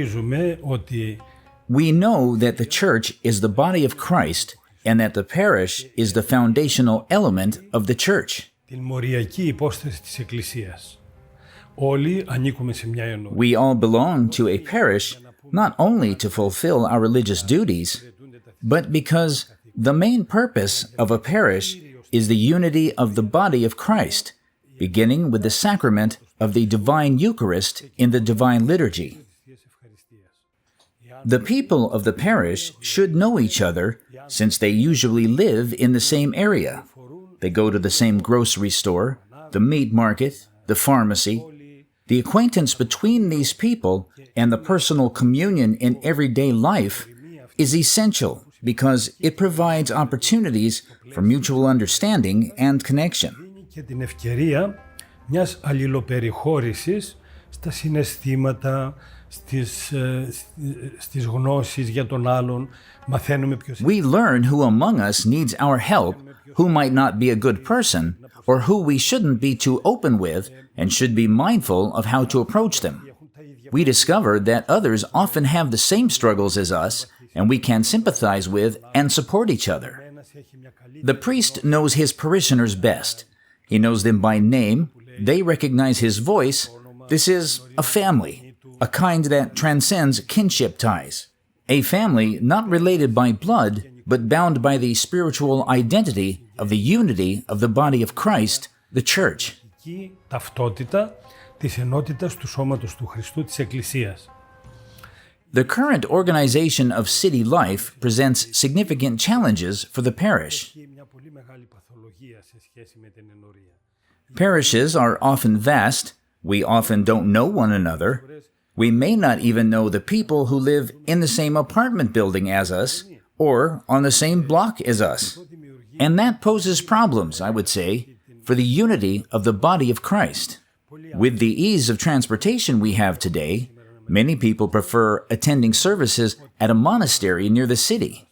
γνωρίζουμε ότι We know that the church is the body of Christ and that the parish is the foundational element of the church. την μοριακή υπόσταση της Εκκλησίας. Όλοι ανήκουμε σε μια ενότητα. We all belong to a parish not only to fulfill our religious duties, but because the main purpose of a parish is the unity of the body of Christ, beginning with the sacrament of the divine Eucharist in the divine liturgy. The people of the parish should know each other since they usually live in the same area. They go to the same grocery store, the meat market, the pharmacy. The acquaintance between these people and the personal communion in everyday life is essential because it provides opportunities for mutual understanding and connection. Και την ευκαιρία μιας αλληλοπεριχώρησης στα συναισθήματα, στις γνώσεις για τον άλλον. Μαθαίνουμε ποιος We learn who among us needs our help, who might not be a good person, or who we shouldn't be too open with and should be mindful of how to approach them. We discover that others often have the same struggles as us, and we can sympathize with and support each other. The priest knows his parishioners best. He knows them by name, they recognize his voice. This is a family, a kind that transcends kinship ties. A family not related by blood, but bound by the spiritual identity of the unity of the body of Christ, the Church. Ταυτότητα της ενότητας του σώματος του Χριστού της Εκκλησίας. The current organization of city life presents significant challenges for the parish. Parishes are often vast. We often don't know one another. We may not even know the people who live in the same apartment building as us or on the same block as us. And that poses problems, I would say, for the unity of the body of Christ. With the ease of transportation we have today, many people prefer attending services at a monastery near the city.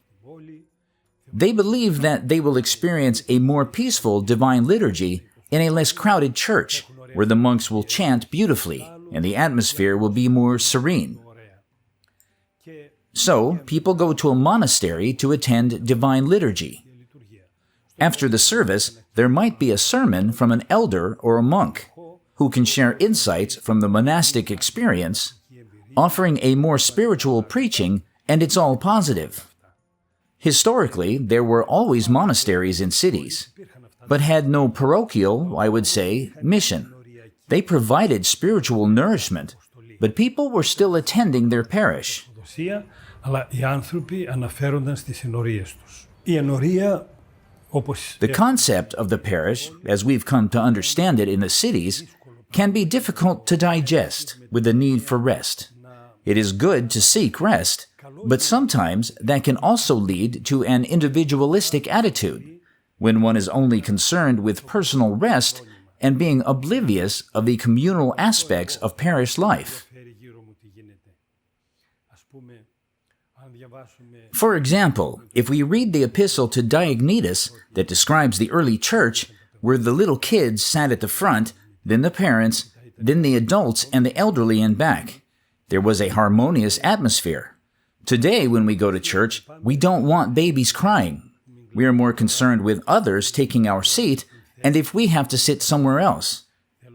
They believe that they will experience a more peaceful divine liturgy in a less crowded church, where the monks will chant beautifully and the atmosphere will be more serene. So, people go to a monastery to attend divine liturgy. After the service, there might be a sermon from an elder or a monk who can share insights from the monastic experience, offering a more spiritual preaching, and it's all positive. Historically, there were always monasteries in cities, but had no parochial, I would say, mission. They provided spiritual nourishment, but people were still attending their parish. Αλλά οι άνθρωποι αναφέρονταν στις ενορίες τους. Η ενορία, όπως The concept of the parish, as we've come to understand it in the cities, can be difficult to digest with the need for rest. It is good to seek rest, but sometimes that can also lead to an individualistic attitude, when one is only concerned with personal rest and being oblivious of the communal aspects of parish life. For example, if we read the epistle to Diognetus that describes the early church, where the little kids sat at the front, then the parents, then the adults and the elderly in back, there was a harmonious atmosphere. Today, when we go to church, we don't want babies crying. We are more concerned with others taking our seat, and if we have to sit somewhere else.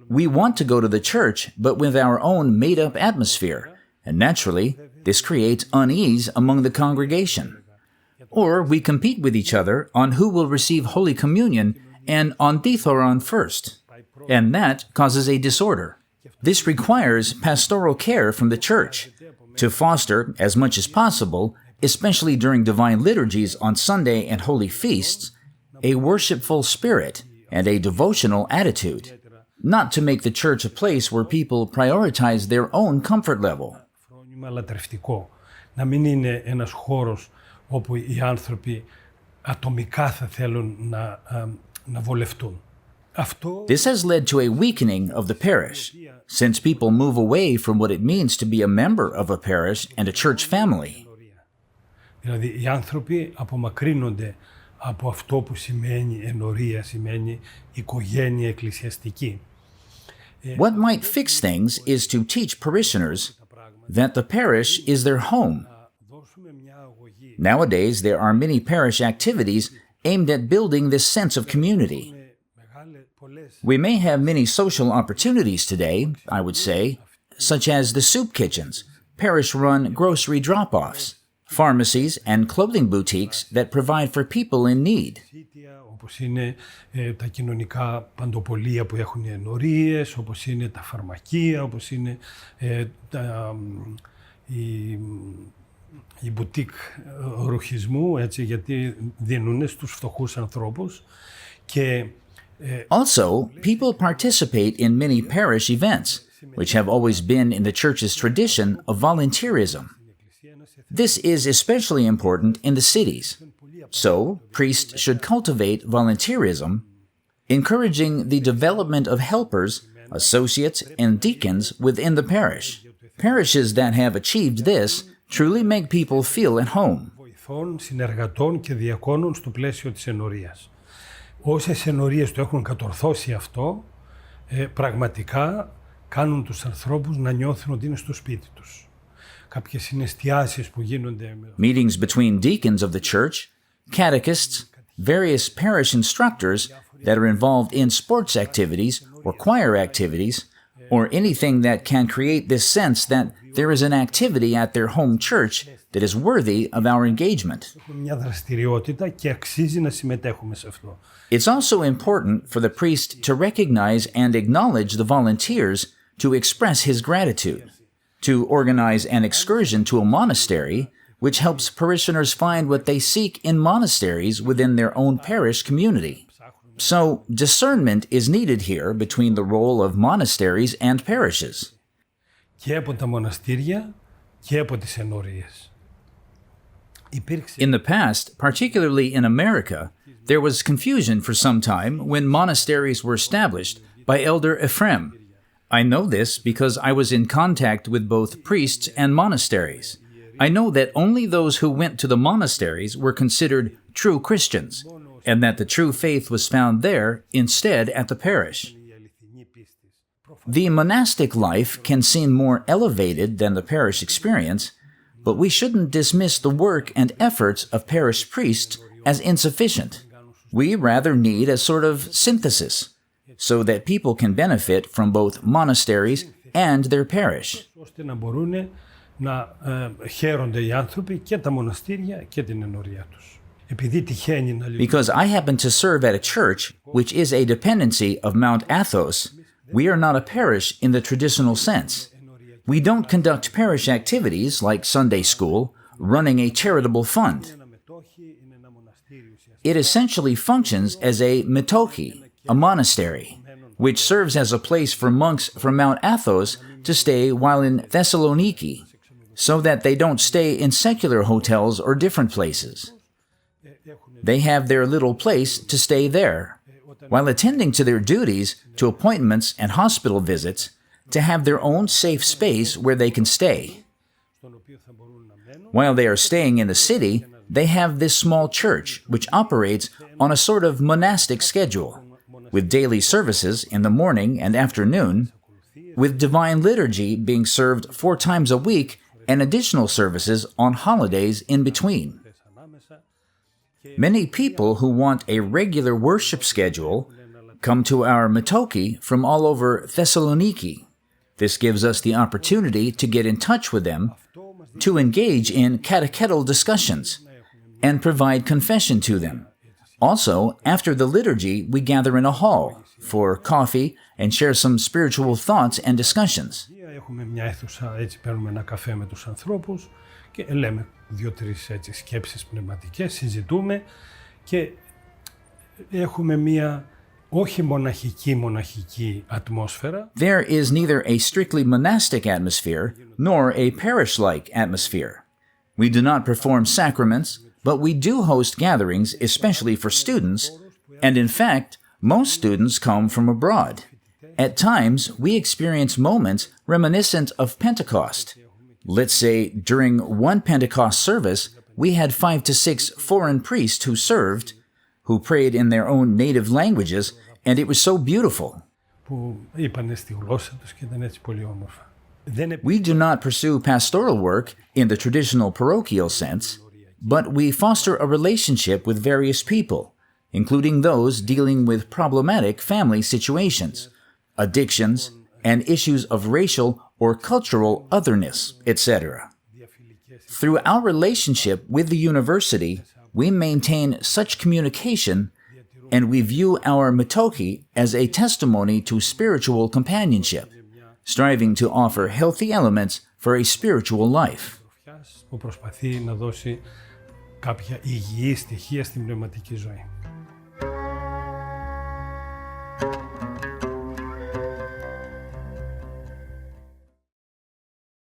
We want to go to the church, but with our own made-up atmosphere, and naturally, this creates unease among the congregation. Or we compete with each other on who will receive Holy Communion and on Dithoron first, and that causes a disorder. This requires pastoral care from the church to foster, as much as possible, especially during divine liturgies on Sunday and holy feasts, a worshipful spirit and a devotional attitude, not to make the church a place where people prioritize their own comfort level. Να μην είναι ένας χώρος όπου οι άνθρωποι ατομικά θα θέλουν να βολευτούν. This has led to a weakening of the parish, since people move away from what it means to be a member of a parish and a church family. Δηλαδή, οι άνθρωποι απομακρύνονται από αυτό που σημαίνει ενορία, σημαίνει οικογένεια εκκλησιαστική. What might fix things is to teach parishioners that the parish is their home. Nowadays, there are many parish activities aimed at building this sense of community. We may have many social opportunities today, I would say, such as the soup kitchens, parish-run grocery drop-offs, pharmacies and clothing boutiques that provide for people in need. Όπως είναι τα κοινωνικά παντοπολία που έχουν οι ενορίες, όπως είναι τα φαρμακεία, όπως είναι η μπουτίκ ρουχισμού, έτσι, γιατί δίνουν στους φτωχούς ανθρώπους. Και Also, people participate in many parish events, which have always been in the Church's tradition of volunteerism. This is especially important in the cities. So, priests should cultivate volunteerism, encouraging the development of helpers, associates, and deacons within the parish. Parishes that have achieved this truly make people feel at home. βοηθών, συνεργατών και διακόνων στο πλαίσιο της ενορίας. Όσες ενορίες το έχουν κατορθώσει αυτό, πραγματικά κάνουν τους ανθρώπους να νιώθουν ότι είναι στο σπίτι τους. Κάποιες συναισθιάσεις που γίνονται... Meetings between deacons of the church, catechists, various parish instructors that are involved in sports activities or choir activities, or anything that can create this sense that there is an activity at their home church that is worthy of our engagement. Μια δραστηριότητα και αξίζει να συμμετέχουμε σε αυτό. It's also important for the priest to recognize and acknowledge the volunteers to express his gratitude, to organize an excursion to a monastery, which helps parishioners find what they seek in monasteries within their own parish community. So, discernment is needed here between the role of monasteries and parishes. Και από τα μοναστήρια και από τις ενορίες. In the past, particularly in America, there was confusion for some time when monasteries were established by Elder Ephraim. I know this because I was in contact with both priests and monasteries. I know that only those who went to the monasteries were considered true Christians, and that the true faith was found there instead at the parish. The monastic life can seem more elevated than the parish experience, but we shouldn't dismiss the work and efforts of parish priests as insufficient. We rather need a sort of synthesis, so that people can benefit from both monasteries and their parish. ώστε να μπορούν να χαίρονται οι άνθρωποι και τα μοναστήρια και την ενορία τους. Επειδή τυχαίνει να Because I happen to serve at a church which is a dependency of Mount Athos, we are not a parish in the traditional sense. We don't conduct parish activities like Sunday school, running a charitable fund. It essentially functions as a metochi, a monastery, which serves as a place for monks from Mount Athos to stay while in Thessaloniki, so that they don't stay in secular hotels or different places. They have their little place to stay there, while attending to their duties, to appointments and hospital visits, to have their own safe space where they can stay. While they are staying in the city, they have this small church which operates on a sort of monastic schedule, with daily services in the morning and afternoon, with divine liturgy being served 4 times a week and additional services on holidays in between. Many people who want a regular worship schedule come to our metochi from all over Thessaloniki. This gives us the opportunity to get in touch with them, to engage in catechetical discussions, and provide confession to them. Also, after the liturgy, we gather in a hall for coffee and share some spiritual thoughts and discussions. Έχουμε μια αίθουσα, έτσι παίρνουμε ένα καφέ με τους ανθρώπους και λέμε 2-3 έτσι σκέψεις πνευματικές, συζητούμε και έχουμε μια όχι μοναχική ατμόσφαιρα. There is neither a strictly monastic atmosphere nor a parish-like atmosphere. We do not perform sacraments, but we do host gatherings, especially for students, and in fact, most students come from abroad. At times, we experience moments reminiscent of Pentecost. Let's say, during one Pentecost service, we had 5 to 6 foreign priests who served, who prayed in their own native languages, and it was so beautiful. Που είπανε στη γλώσσα τους και ήταν έτσι πολύ όμορφα. We do not pursue pastoral work in the traditional parochial sense, but we foster a relationship with various people, including those dealing with problematic family situations, addictions, and issues of racial or cultural otherness, etc. Through our relationship with the university, we maintain such communication, and we view our metochi as a testimony to spiritual companionship, striving to offer healthy elements for a spiritual life. Που προσπαθεί να δώσει κάποια υγιή στοιχεία στην πνευματική ζωή.